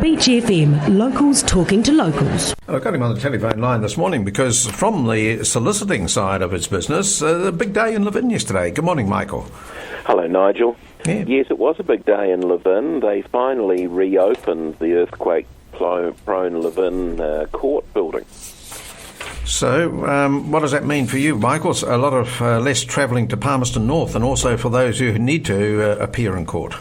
Beach FM, locals talking to locals. I got him on the telephone line this morning because from the soliciting side of his business, a big day in Levin yesterday. Good morning, Michael. Hello, Nigel. Yeah. Yes, it was a big day in Levin. They finally reopened the earthquake-prone Levin court building. So, what does that mean for you, Michael? A lot of less travelling to Palmerston North, and also for those who need to appear in court.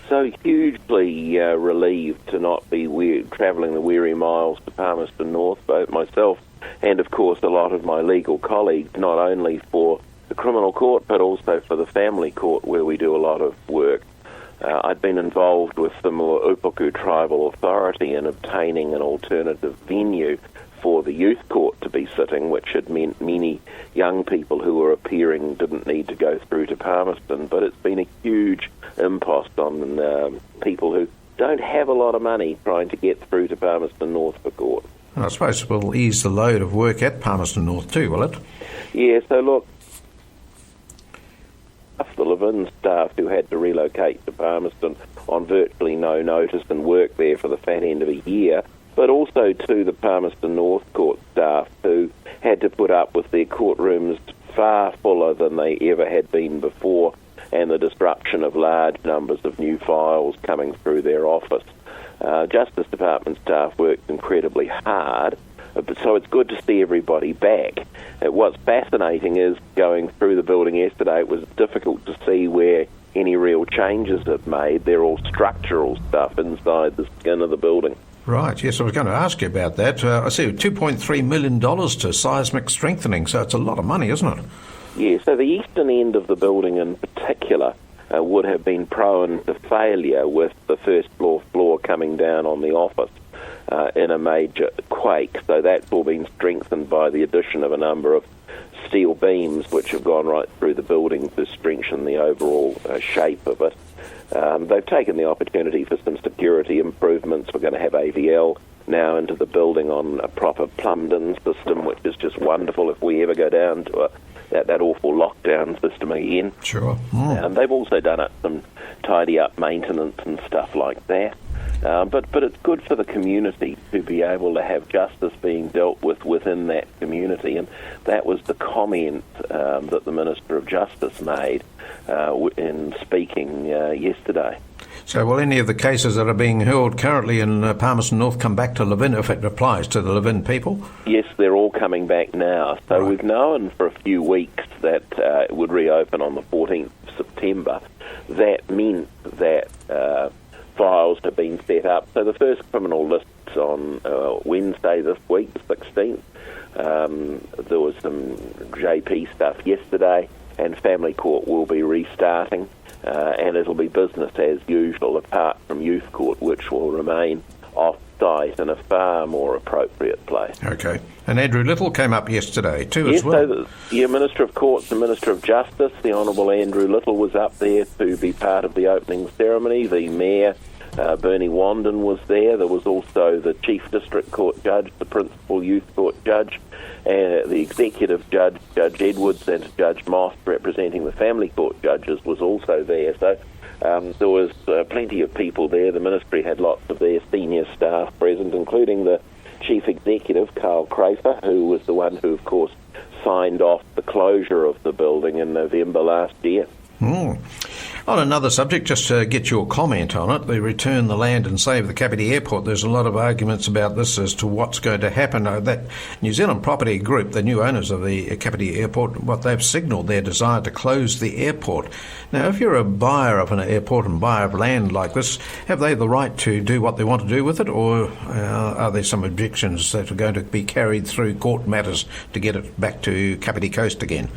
So hugely relieved to not be travelling the weary miles to Palmerston North, both myself and, of course, a lot of my legal colleagues, not only for the criminal court but also for the family court where we do a lot of work. I'd been involved with the Upuku Tribal Authority in obtaining an alternative venue for the youth court to be sitting, which had meant many young people who were appearing didn't need to go through to Palmerston. But it's been a huge impost on people who don't have a lot of money trying to get through to Palmerston North for court. I suppose it will ease the load of work at Palmerston North too, will it? Yeah, so look, the Levin staff who had to relocate to Palmerston on virtually no notice and work there for the fat end of a year, but also to the Palmerston North Court staff who had to put up with their courtrooms far fuller than they ever had been before, and the disruption of large numbers of new files coming through their office. Justice Department staff worked incredibly hard, so it's good to see everybody back. What's fascinating is going through the building yesterday, it was difficult to see where any real changes have made. They're all structural stuff inside the skin of the building. Right, yes, I was going to ask you about that. I see $2.3 million to seismic strengthening, so it's a lot of money, isn't it? Yeah, so the eastern end of the building in particular would have been prone to failure with the first floor coming down on the office in a major quake. So that's all been strengthened by the addition of a number of steel beams which have gone right through the building to strengthen the overall shape of it. They've taken the opportunity for some security improvements. We're going to have AVL now into the building on a proper plumbed-in system, which is just wonderful if we ever go down to that awful lockdown system again. Sure. They've also done some tidy-up maintenance and stuff like that. But it's good for the community to be able to have justice being dealt with within that community, and that was the comment that the Minister of Justice made in speaking yesterday. So will any of the cases that are being held currently in Palmerston North come back to Levin if it applies to the Levin people? Yes, they're all coming back now. So right. We've known for a few weeks that it would reopen on the 14th of September. That meant that files have been set up. So the first criminal list's on Wednesday this week, the 16th. There was some JP stuff yesterday, and family court will be restarting. And it'll be business as usual, apart from youth court, which will remain off-site in a far more appropriate place. Okay. And Andrew Little came up yesterday too, yes, as well. So the Minister of Courts and Minister of Justice, the Honourable Andrew Little, was up there to be part of the opening ceremony. The Mayor, Bernie Wandon, was there. There was also the Chief District Court Judge, the Principal Youth Court Judge, the Executive Judge, Judge Edwards, and Judge Moss, representing the Family Court judges, was also there. So there was plenty of people there. The Ministry had lots of their senior staff present, including the Chief Executive, Carl Crafer, who was the one who, of course, signed off the closure of the building in November last year. On another subject, just to get your comment on it, the Return the Land and Save the Kapiti Airport, there's a lot of arguments about this as to what's going to happen. That New Zealand Property Group, the new owners of the Kapiti Airport, what they've signalled their desire to close the airport. Now, if you're a buyer of an airport and buyer of land like this, have they the right to do what they want to do with it, or are there some objections that are going to be carried through court matters to get it back to Kapiti Coast again?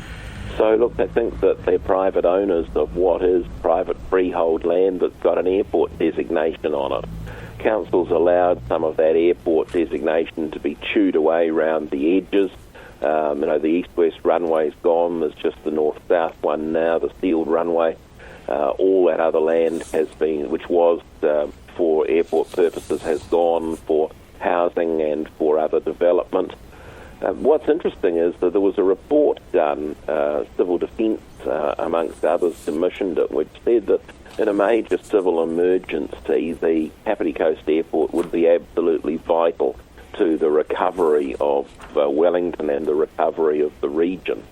So, look, I think that they're private owners of what is private freehold land that's got an airport designation on it. Council's allowed some of that airport designation to be chewed away round the edges. The east-west runway's gone. There's just the north-south one now, the sealed runway. All that other land has been, which was for airport purposes, has gone for housing and for other development. What's interesting is that there was a report done, Civil Defence amongst others, commissioned it, which said that in a major civil emergency, the Kapiti Coast Airport would be absolutely vital to the recovery of Wellington and the recovery of the region.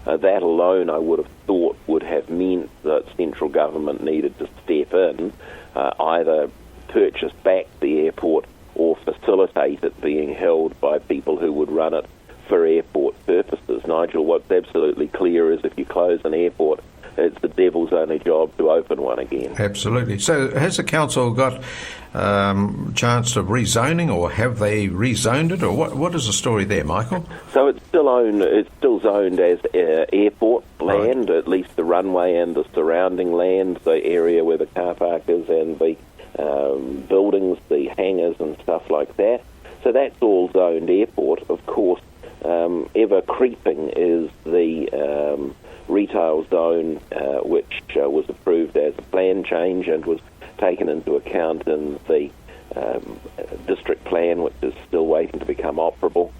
That alone, I would have thought, would have meant that central government needed to step in, either purchase back the airport or facilitate it being held by people who would run it for airport purposes. Nigel, what's absolutely clear is if you close an airport, it's the devil's only job to open one again. Absolutely. So has the council got chance of rezoning, or have they rezoned it, or what is the story there, Michael? So it's still zoned as airport land, right. At least the runway and the surrounding land, the area where the car park is and the buildings, the hangars and stuff like that. So that's all zoned airport. Of course, ever creeping is the retail zone, which was approved as a plan change and was taken into account in the district plan, which is still waiting to become operable.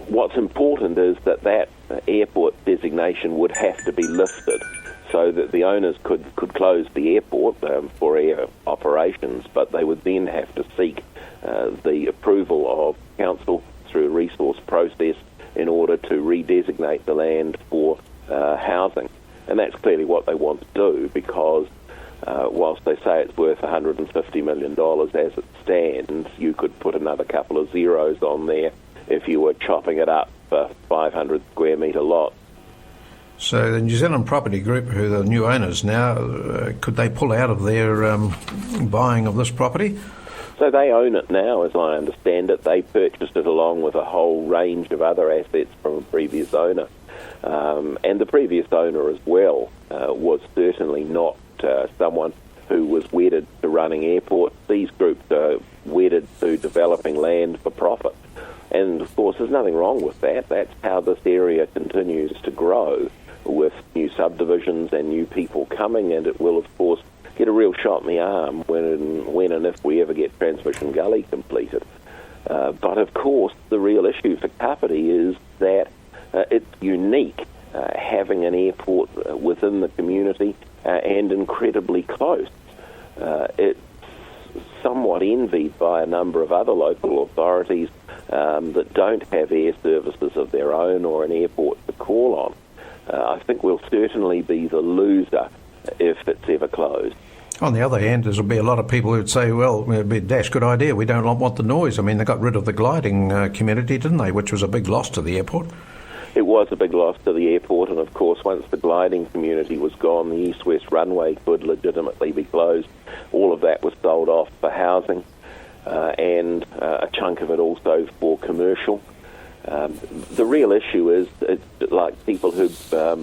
What's important is that airport designation would have to be lifted so that the owners could close the airport for air operations, but they would then have to seek the approval of council through a resource process in order to redesignate the land for housing. And that's clearly what they want to do, because whilst they say it's worth $150 million as it stands, you could put another couple of zeros on there if you were chopping it up for 500 square metre lots. So the New Zealand Property Group, who are the new owners now, could they pull out of their buying of this property? So they own it now, as I understand it. They purchased it along with a whole range of other assets from a previous owner. And the previous owner as well was certainly not someone who was wedded to running airports. These groups are wedded to developing land for profit. And, of course, there's nothing wrong with that. That's how this area continues to grow, with new subdivisions and new people coming, and it will, of course, get a real shot in the arm when and if we ever get Transmission Gully completed. But, of course, the real issue for Kapiti is that it's unique having an airport within the community and incredibly close. It's somewhat envied by a number of other local authorities that don't have air services of their own or an airport to call on. I think we'll certainly be the loser if it's ever closed. On the other hand, there'll be a lot of people who'd say, well, it'd be a dash good idea, we don't want the noise. I mean, they got rid of the gliding community, didn't they, which was a big loss to the airport? It was a big loss to the airport, and of course, once the gliding community was gone, the east-west runway could legitimately be closed. All of that was sold off for housing, and a chunk of it also for commercial. The real issue is, it's like people who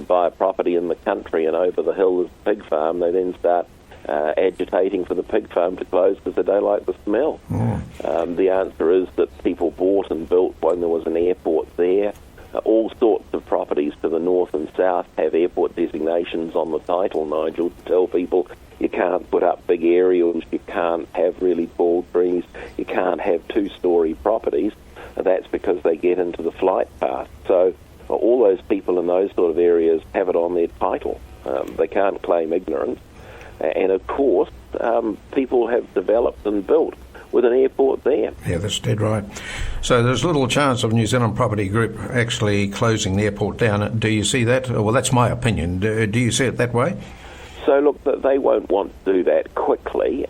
buy a property in the country and over the hill is a pig farm, they then start agitating for the pig farm to close because they don't like the smell. The answer is that people bought and built when there was an airport there. All sorts of properties to the north and south have airport designations on the title, Nigel, to tell people you can't put up big aerials, you can't have really tall trees, you can't have two-storey properties. That's because they get into the flight path. So all those people in those sort of areas have it on their title. They can't claim ignorance. And, of course, people have developed and built with an airport there. Yeah, that's dead right. So there's little chance of New Zealand Property Group actually closing the airport down. Do you see that? Well, that's my opinion. Do you see it that way? So, look, they won't want to do that quickly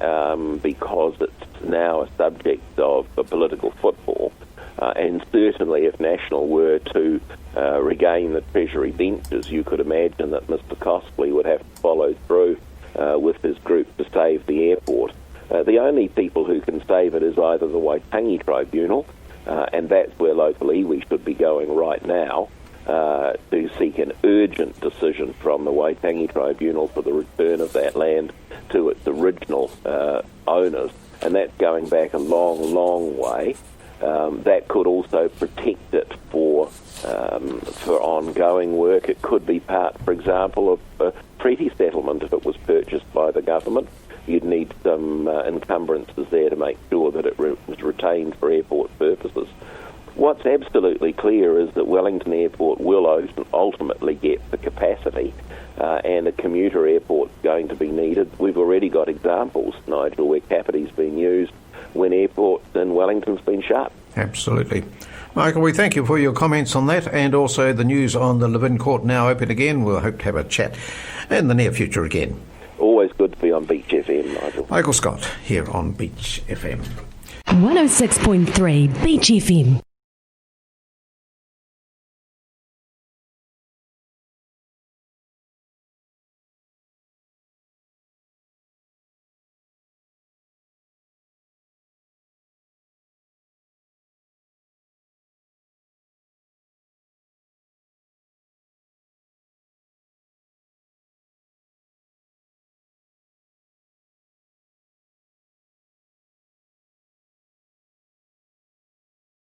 because it's now a subject of a political football. And certainly if National were to regain the Treasury benches, you could imagine that Mr Costley would have to follow through with his group to save the airport. The only people who can save it is either the Waitangi Tribunal, and that's where local iwi should be going right now, to seek an urgent decision from the Waitangi Tribunal for the return of that land to its original owners. And that's going back a long, long way. That could also protect it for ongoing work. It could be part, for example, of a treaty settlement if it was purchased by the government. You'd need some encumbrances there to make sure that it was retained for airport purposes. What's absolutely clear is that Wellington Airport will ultimately get the capacity, and a commuter airport's going to be needed. We've already got examples, Nigel, where capity's been used when airports in Wellington's been shut. Absolutely. Michael, we thank you for your comments on that, and also the news on the Levin Court now open again. We'll hope to have a chat in the near future again. Always good to be on Beach FM, Nigel. Michael Scott here on Beach FM. 106.3 Beach FM.